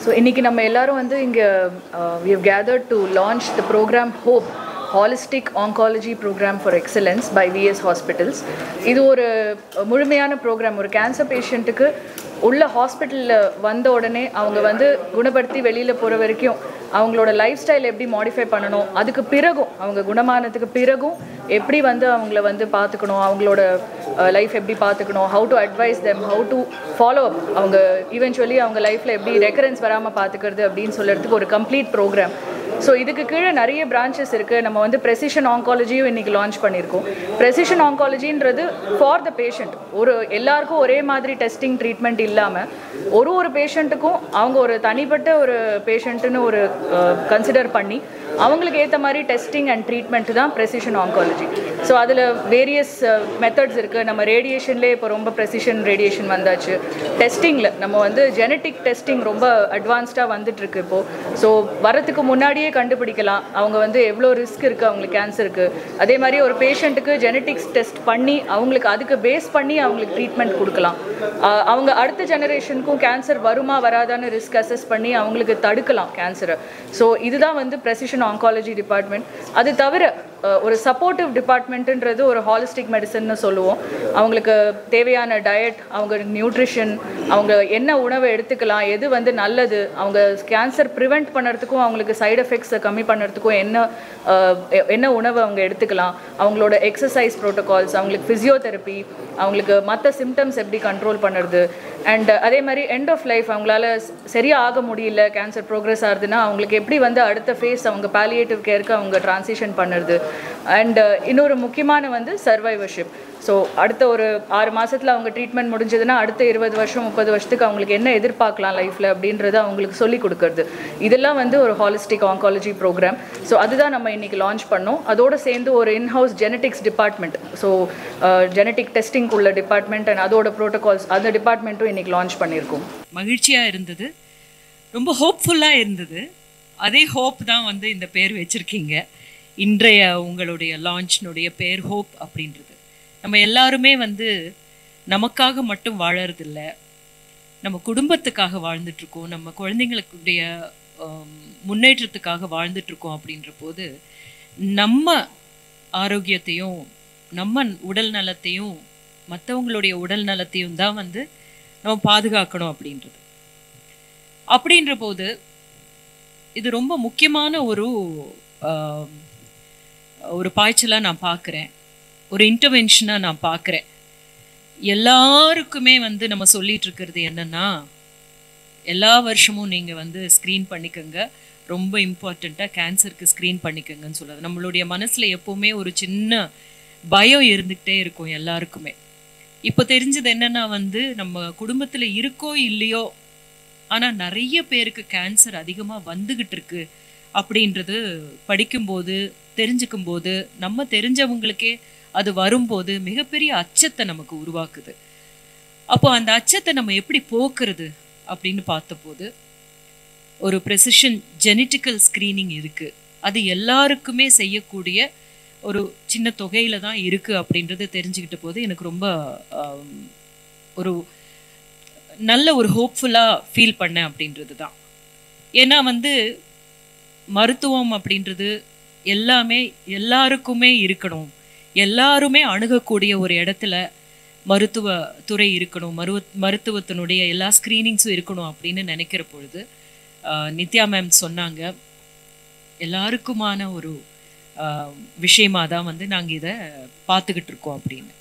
So இன்றைக்கி நம்ம எல்லாரும் வந்து இங்கே we have gathered to launch the program HOPE, Holistic Oncology Program for Excellence by VS Hospitals. இது ஒரு முழுமையான ப்ரோக்ராம். ஒரு கேன்சர் பேஷண்ட்டுக்கு உள்ள ஹாஸ்பிட்டலில் வந்த உடனே அவங்க வந்து குணப்படுத்தி வெளியில் போகிற வரைக்கும் அவங்களோட லைஃப் ஸ்டைல் எப்படி மாடிஃபை பண்ணணும், அதுக்கு பிறகும் அவங்க குணமானதுக்கு பிறகும் எப்படி வந்து அவங்கள வந்து பார்த்துக்கணும், அவங்களோட லைஃப் எப்படி பார்த்துக்கணும், how to advice them, how to follow up, அவங்க ஈவென்ச்சுவலி அவங்க லைஃப்பில் எப்படி ரெக்கரன்ஸ் வராமல் பார்த்துக்கிறது அப்படின்னு சொல்கிறதுக்கு ஒரு கம்ப்ளீட் ப்ரோக்ராம். ஸோ இதுக்கு கீழே நிறைய பிரான்ச்சஸ் இருக்குது. நம்ம வந்து ப்ரெசிஷன் ஆங்காலஜியும் இன்றைக்கி லான்ச் பண்ணியிருக்கோம். ப்ரெசிஷன் ஆங்காலஜின்றது ஃபார் த பேஷண்ட். ஒரு எல்லாருக்கும் ஒரே மாதிரி டெஸ்டிங் ட்ரீட்மெண்ட் இல்லாமல் ஒரு பேஷண்ட்டுக்கும் அவங்க ஒரு தனிப்பட்ட ஒரு பேஷண்ட்டுன்னு ஒரு கன்சிடர் பண்ணி அவங்களுக்கு ஏற்ற மாதிரி டெஸ்டிங் அண்ட் ட்ரீட்மெண்ட் தான் ப்ரெசிஷன் ஆங்காலஜி. ஸோ அதில் வேரியஸ் மெத்தட்ஸ் இருக்குது. நம்ம ரேடியேஷன்லேயே இப்போ ரொம்ப ப்ரெசிஷன் ரேடியேஷன் வந்தாச்சு. டெஸ்டிங்கில் நம்ம வந்து ஜெனட்டிக் டெஸ்டிங் ரொம்ப அட்வான்ஸ்டாக வந்துட்டுருக்கு இப்போது. ஸோ வரத்துக்கு முன்னாடியே கண்டுபிடிக்கலாம் அவங்க வந்து எவ்வளோ ரிஸ்க் இருக்குது அவங்களுக்கு கேன்சருக்கு. அதே மாதிரி ஒரு பேஷண்ட்டுக்கு ஜெனட்டிக்ஸ் டெஸ்ட் பண்ணி அவங்களுக்கு அதுக்கு பேஸ் பண்ணி அவங்களுக்கு ட்ரீட்மெண்ட் கொடுக்கலாம். அவங்க அடுத்த ஜெனரேஷனுக்கும் கேன்சர் வருமா வராதான்னு ரிஸ்க் அசஸ் பண்ணி அவங்களுக்கு தடுக்கலாம் கேன்சரை. ஸோ இதுதான் வந்து ப்ரெசிஷன் ஆங்காலஜி டிபார்ட்மெண்ட். அது தவிர ஒரு சப்போர்ட்டிவ் டிபார்ட்மெண்ட்டுன்றது ஒரு ஹாலிஸ்டிக் மெடிசன்னு சொல்லுவோம். அவங்களுக்கு தேவையான டயட், அவங்க நியூட்ரிஷன், அவங்க என்ன உணவை எடுத்துக்கலாம், எது வந்து நல்லது, அவங்க கேன்சர் ப்ரிவெண்ட் பண்ணுறதுக்கும் அவங்களுக்கு சைடு எஃபெக்ட்ஸை கம்மி பண்ணுறதுக்கும் என்ன உணவை அவங்க எடுத்துக்கலாம், அவங்களோட எக்ஸசைஸ் ப்ரோட்டோகால்ஸ், அவங்களுக்கு ஃபிசியோதெரப்பி, அவங்களுக்கு மற்ற சிம்டம்ஸ் எப்படி கண்ட்ரோல் பண்ணுறது, அண்ட் அதே மாதிரி எண்ட் ஆஃப் லைஃப் அவங்களால சரியாக ஆக முடியல, கேன்சர் ப்ரோக்ரஸ் ஆகுதுன்னா அவங்களுக்கு எப்படி வந்து அடுத்த ஃபேஸ் அவங்க பாலியேட்டிவ் கேருக்கு அவங்க ட்ரான்சிஷன் பண்ணுறது. அண்ட் இன்னொரு முக்கியமான வந்து சர்வைவர்ஷிப். ஸோ அடுத்த ஒரு 6 மாதத்தில் அவங்க ட்ரீட்மெண்ட் முடிஞ்சதுன்னா அடுத்த 20 வருஷம் 30 வருஷத்துக்கு அவங்களுக்கு என்ன எதிர்பார்க்கலாம் லைஃப்பில் அப்படின்றத அவங்களுக்கு சொல்லிக் கொடுக்கறது. இதெல்லாம் வந்து ஒரு ஹாலிஸ்டிக் ஆங்காலஜி ப்ரோக்ராம். ஸோ அதுதான் நம்ம இன்றைக்கி லான்ச் பண்ணோம். அதோடு சேர்ந்து ஒரு in-house genetics department, so genetic testing உள்ள டிபார்ட்மெண்ட் அண்ட் அதோட ப்ரோட்டோகால்ஸ், அந்த டிபார்ட்மெண்ட்டும் இன்றைக்கி லான்ச் பண்ணியிருக்கோம். மகிழ்ச்சியாக இருந்தது, ரொம்ப ஹோப்ஃபுல்லாக இருந்தது. அதே ஹோப் தான் வந்து இந்த பேர் வச்சுருக்கீங்க. இன்றைய உங்களுடைய லான்ச்னுடைய பேர் ஹோப் அப்படின்றது. நம்ம எல்லாருமே வந்து நமக்காக மட்டும் வாழறதில்ல, நம்ம குடும்பத்துக்காக வாழ்ந்துட்டுருக்கோம், நம்ம குழந்தைங்களுடைய முன்னேற்றத்துக்காக வாழ்ந்துட்டுருக்கோம். அப்படின்ற போது நம்ம ஆரோக்கியத்தையும் நம்ம உடல் நலத்தையும் மற்றவங்களுடைய உடல் நலத்தையும் தான் வந்து நம்ம பாதுகாக்கணும் அப்படின்ற போது இது ரொம்ப முக்கியமான ஒரு பாய்ச்சலாக நான் பார்க்குறேன், ஒரு இன்டர்வென்ஷனாக நான் பார்க்குறேன். எல்லாருக்குமே வந்து நம்ம சொல்லிட்டு இருக்கிறது என்னன்னா, எல்லா வருஷமும் நீங்கள் வந்து ஸ்க்ரீன் பண்ணிக்கோங்க, ரொம்ப இம்பார்ட்டண்ட்டாக கேன்சருக்கு ஸ்க்ரீன் பண்ணிக்கோங்கன்னு சொல்லுது. நம்மளுடைய மனசில் எப்போவுமே ஒரு சின்ன பயம் இருந்துக்கிட்டே இருக்கும் எல்லாருக்குமே. இப்போ தெரிஞ்சது என்னன்னா வந்து நம்ம குடும்பத்தில் இருக்கோ இல்லையோ, ஆனால் நிறைய பேருக்கு கேன்சர் அதிகமாக வந்துக்கிட்டு இருக்கு அப்படின்றது படிக்கும்போது தெரிஞ்சுக்கும் போது, நம்ம தெரிஞ்சவங்களுக்கே அது வரும்போது மிகப்பெரிய அச்சத்தை நமக்கு உருவாக்குது. அப்போ அந்த அச்சத்தை நம்ம எப்படி போக்குறது அப்படின்னு பார்த்தபோது ஒரு ப்ரெசிஷன் ஜெனட்டிக்கல் ஸ்க்ரீனிங் இருக்குது. அது எல்லாருக்குமே செய்யக்கூடிய ஒரு சின்ன தொகையில் தான் இருக்குது அப்படின்றது தெரிஞ்சுக்கிட்ட போது எனக்கு ரொம்ப ஒரு நல்ல ஒரு ஹோப்ஃபுல்லாக ஃபீல் பண்ணேன் அப்படின்றது தான். ஏன்னா வந்து மருத்துவம் அப்படின்றது எல்லாமே எல்லாருக்குமே இருக்கணும், எல்லாருமே அணுகக்கூடிய ஒரு இடத்துல மருத்துவத்துறை இருக்கணும், மருத்துவத்தினுடைய எல்லா ஸ்க்ரீனிங்ஸும் இருக்கணும் அப்படின்னு நினைக்கிற பொழுது நித்யா மேம் சொன்னாங்க, எல்லாருக்குமான ஒரு விஷயமாக தான் வந்து நாங்கள் இதை பார்த்துக்கிட்டு இருக்கோம் அப்படின்னு.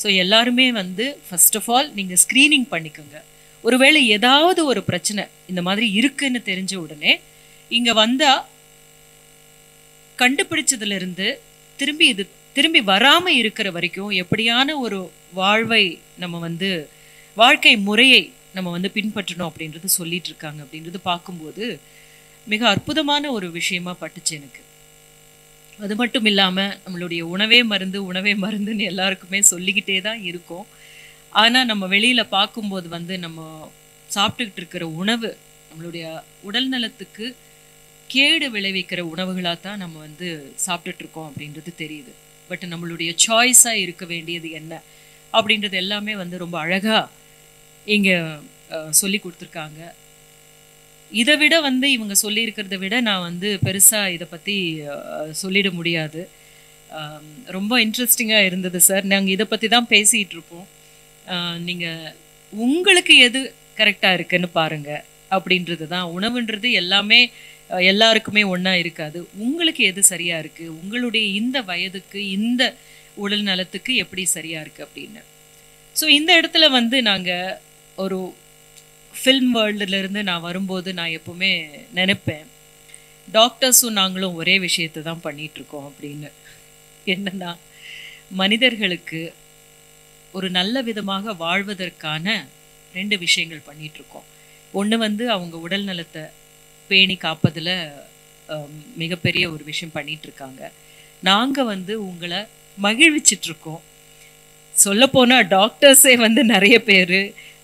ஸோ எல்லாருமே வந்து ஃபர்ஸ்ட் ஆஃப் ஆல் நீங்கள் ஸ்க்ரீனிங் பண்ணிக்கோங்க. ஒருவேளை ஏதாவது ஒரு பிரச்சனை இந்த மாதிரி இருக்குன்னு தெரிஞ்ச உடனே இங்கே வந்தால் கண்டுபிடிச்சதுலேருந்து திரும்பி வராமல் இருக்கிற வரைக்கும் எப்படியான ஒரு நம்ம வந்து வாழ்க்கை முறையை நம்ம வந்து பின்பற்றணும் அப்படின்றது சொல்லிட்டு இருக்காங்க. அப்படின்றது பார்க்கும்போது மிக அற்புதமான ஒரு விஷயமா பட்டுச்சு எனக்கு. அது மட்டும் இல்லாமல் நம்மளுடைய உணவே மருந்துன்னு எல்லாருக்குமே சொல்லிக்கிட்டே தான் இருக்கோம். ஆனால் நம்ம வெளியில் பார்க்கும்போது வந்து நம்ம சாப்பிட்டுக்கிட்டு இருக்கிற உணவு நம்மளுடைய உடல் நலத்துக்கு கேடு விளைவிக்கிற உணவுகளாக தான் நம்ம வந்து சாப்பிட்டுட்ருக்கோம் அப்படின்றது தெரியுது. பட் நம்மளுடைய சாய்ஸாக இருக்க வேண்டியது என்ன அப்படின்றது எல்லாமே வந்து ரொம்ப அழகாக இங்கே சொல்லி கொடுத்துருக்காங்க. இதை விட வந்து இவங்க சொல்லியிருக்கிறத விட நான் வந்து பெருசாக இதை பற்றி சொல்லிட முடியாது. ரொம்ப இன்ட்ரெஸ்டிங்காக இருந்தது சார். நாங்கள் இதை பற்றி தான் பேசிகிட்டு இருப்போம். நீங்கள் உங்களுக்கு எது கரெக்டாக இருக்குன்னு பாருங்கள் அப்படின்றது தான். உணவுன்றது எல்லாமே எல்லாருக்குமே ஒன்றா இருக்காது. உங்களுக்கு எது சரியாக இருக்குது, உங்களுடைய இந்த வயதுக்கு இந்த உடல் நலத்துக்கு எப்படி சரியாக இருக்குது அப்படின்னு. ஸோ இந்த இடத்துல வந்து நாங்கள் ஒரு ஃபில்ம் வேர்ல்டுலேருந்து நான் வரும்போது நான் எப்போவுமே நினைப்பேன், டாக்டர்ஸும் நாங்களும் ஒரே விஷயத்தை தான் பண்ணிகிட்ருக்கோம் அப்படின்னு. என்னென்னா, மனிதர்களுக்கு ஒரு நல்ல விதமாக வாழ்வதற்கான 2 விஷயங்கள் பண்ணிகிட்ருக்கோம். ஒன்று வந்து அவங்க உடல் நலத்தை பேணி காப்பதில் மிகப்பெரிய ஒரு விஷயம் பண்ணிகிட்ருக்காங்க. நாங்கள் வந்து உங்களை மகிழ்விச்சிட்ருக்கோம். சொல்லப்போனால் டாக்டர்ஸே வந்து நிறைய பேர்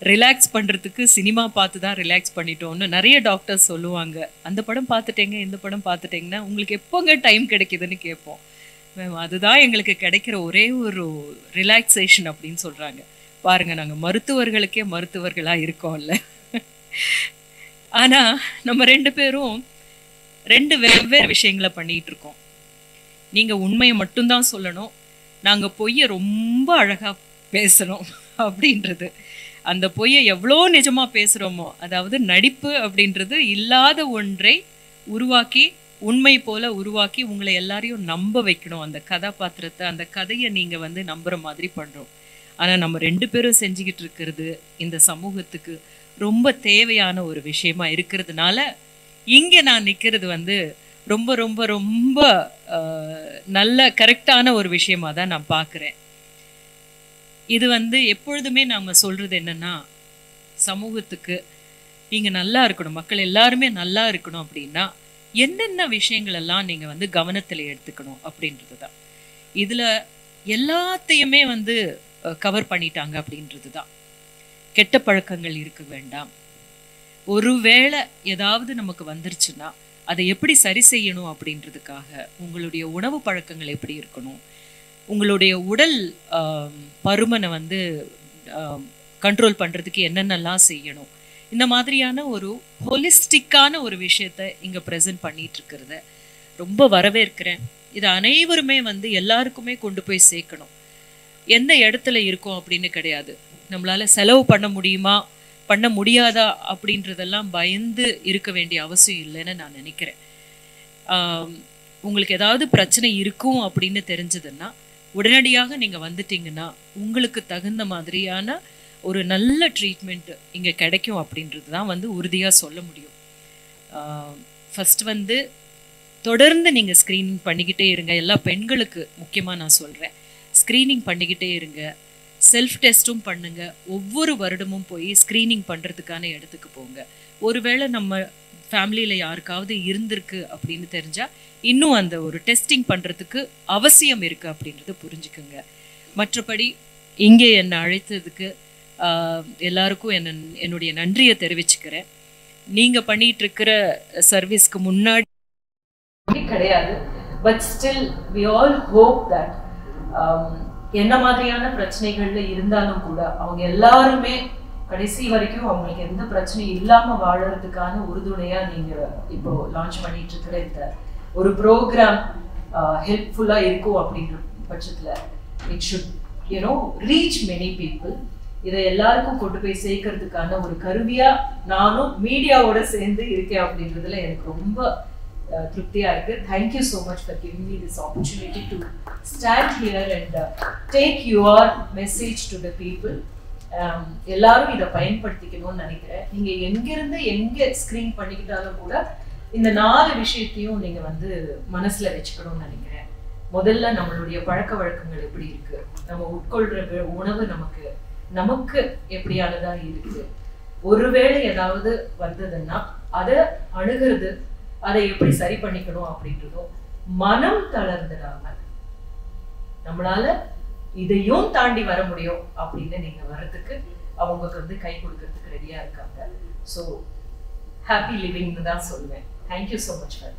ரிலாக்ஸ் பண்ணுறதுக்கு சினிமா பார்த்து தான் ரிலாக்ஸ் பண்ணிட்டோன்னு நிறைய டாக்டர்ஸ் சொல்லுவாங்க. அந்த படம் பார்த்துட்டேங்க, இந்த படம் பார்த்துட்டேங்கன்னா உங்களுக்கு எப்போங்க டைம் கிடைக்குதுன்னு கேட்போம். மேம், அதுதான் எங்களுக்கு கிடைக்கிற ஒரே ஒரு ரிலாக்ஸேஷன் அப்படின்னு சொல்கிறாங்க. பாருங்கள், நாங்கள் மருத்துவர்களுக்கே மருத்துவர்களாக இருக்கோம்ல. ஆனால் நம்ம 2 பேரும் 2 வெவ்வேறு விஷயங்களை பண்ணிகிட்டு இருக்கோம். நீங்கள் உண்மையை மட்டும்தான் சொல்லணும், நாங்கள் பொய்யை ரொம்ப அழகாக பேசணும் அப்படின்றது. அந்த பொய்யை எவ்வளோ நிஜமாக பேசுகிறோமோ, அதாவது நடிப்பு அப்படின்றது இல்லாத ஒன்றை உருவாக்கி உண்மை போல உருவாக்கி உங்களை எல்லாரையும் நம்ப வைக்கணும். அந்த கதாபாத்திரத்தை, அந்த கதையை நீங்கள் வந்து நம்புகிற மாதிரி பண்ணுறோம். ஆனால் நம்ம 2 பேரும் செஞ்சுக்கிட்டு இருக்கிறது இந்த சமூகத்துக்கு ரொம்ப தேவையான ஒரு விஷயமா இருக்கிறதுனால இங்கே நான் நிற்கிறது வந்து ரொம்ப ரொம்ப ரொம்ப நல்ல கரெக்டான ஒரு விஷயமா தான் நான் பார்க்குறேன். இது வந்து எப்பொழுதுமே நாம் சொல்கிறது என்னென்னா, சமூகத்துக்கு நீங்கள் நல்லா இருக்கணும், மக்கள் எல்லாருமே நல்லா இருக்கணும் அப்படின்னா என்னென்ன விஷயங்கள் எல்லாம் நீங்கள் வந்து கவனத்தில் எடுத்துக்கணும் அப்படின்றது தான். இதில் எல்லாத்தையுமே வந்து கவர் பண்ணிட்டாங்க அப்படின்றது தான். கெட்ட பழக்கங்கள் இருக்க வேண்டாம். ஒருவேளை ஏதாவது நமக்கு வந்துருச்சுன்னா அதை எப்படி சரி செய்யணும் அப்படின்றதுக்காக உங்களுடைய உணவு பழக்கங்கள் எப்படி இருக்கணும், உங்களுடைய உடல் பருமனை வந்து கண்ட்ரோல் பண்ணுறதுக்கு என்னென்னலாம் செய்யணும், இந்த மாதிரியான ஒரு ஹோலிஸ்டிக்கான ஒரு விஷயத்தை இங்கே ப்ரெசென்ட் பண்ணிட்டு இருக்கிறத ரொம்ப வரவேற்கிறேன். இது அனைவருமே வந்து எல்லாருக்குமே கொண்டு போய் சேர்க்கணும். எந்த இடத்துல இருக்கோம் அப்படின்னு கிடையாது. நம்மளால் செலவு பண்ண முடியுமா பண்ண முடியாதா அப்படின்றதெல்லாம் பயந்து இருக்க வேண்டிய அவசியம் இல்லைன்னு நான் நினைக்கிறேன். உங்களுக்கு ஏதாவது பிரச்சனை இருக்கும் அப்படின்னு தெரிஞ்சதுன்னா உடனடியாக நீங்கள் வந்துட்டீங்கன்னா உங்களுக்கு தகுந்த மாதிரியான ஒரு நல்ல ட்ரீட்மெண்ட் இங்கே கிடைக்கும் அப்படின்றது தான் வந்து உறுதியாக சொல்ல முடியும். ஃபஸ்ட் வந்து தொடர்ந்து நீங்கள் ஸ்க்ரீனிங் பண்ணிக்கிட்டே இருங்க. எல்லா பெண்களுக்கு முக்கியமாக நான் சொல்கிறேன், ஸ்க்ரீனிங் பண்ணிக்கிட்டே இருங்க. செல்ஃப் டெஸ்ட்டும் பண்ணுங்க. ஒவ்வொரு வருடமும் போய் ஸ்க்ரீனிங் பண்ணுறதுக்கான இடத்துக்கு போங்க. ஒருவேளை நம்ம ஃபேமிலியில் யாருக்காவது இருந்திருக்கு அப்படின்னு தெரிஞ்சால் இன்னும் அந்த ஒரு டெஸ்டிங் பண்ணுறதுக்கு அவசியம் இருக்குது அப்படின்றத புரிஞ்சுக்குங்க. மற்றபடி இங்கே என்னை அழைத்ததுக்கு எல்லாருக்கும் என்னுடைய நன்றியை தெரிவிச்சுக்கிறேன். நீங்கள் பண்ணிகிட்ருக்கிற சர்வீஸ்க்கு முன்னாடி கிடையாது, but still we all hope that என்ன மாதிரியான பிரச்சனைகள்ல இருந்தாலும் கூட அவங்க எல்லாருமே கடைசி வரைக்கும் அவங்களுக்கு எந்த பிரச்சனையும் இல்லாம வாழறதுக்கான உறுதுணையா நீங்க இப்போ லான்ச் பண்ணிட்டு இருக்கிற இந்த ஒரு ப்ரோக்ராம் ஹெல்ப்ஃபுல்லா இருக்கும் அப்படின்ற பட்சத்துல it should reach many people. இதை எல்லாருக்கும் கொண்டு போய் சேர்க்கறதுக்கான ஒரு கருவியா நானும் மீடியாவோட சேர்ந்து இருக்கேன் அப்படின்றதுல எனக்கு ரொம்ப திருப்தியா இருக்கு. Thank you so much for giving me this opportunity to stand here and take your message to the people. எல்லாரும் இதை பயன்படுத்திக்கணும்னு நினைக்கிறேன். நீங்க எங்கிருந்து எங்க ஸ்கிரீன் பண்ணிக்கிட்டாலும் கூட இந்த 4 விஷயத்தையும் நீங்க வந்து மனசுல வச்சுக்கணும்னு நினைக்கிறேன். முதல்ல நம்மளுடைய பழக்க வழக்கங்கள் எப்படி இருக்கு, நம்ம உட்கொள்ற உணவு நமக்கு எப்படியானதா இருக்கு, ஒருவேளை ஏதாவது வந்ததுன்னா அதை அணுகிறது, அதை எப்படி சரி பண்ணிக்கணும் அப்படின்றதும், மனம் தளர்ந்துடாம நம்மளால இதையும் தாண்டி வர முடியும் அப்படின்னு நீங்க வர்றதுக்கு அவங்களுக்கு வந்து கை கொடுக்கறதுக்கு ரெடியா இருக்காங்க. ஸோ ஹாப்பி லிவிங்னு தான் சொல்லுவேன். Thank you so much for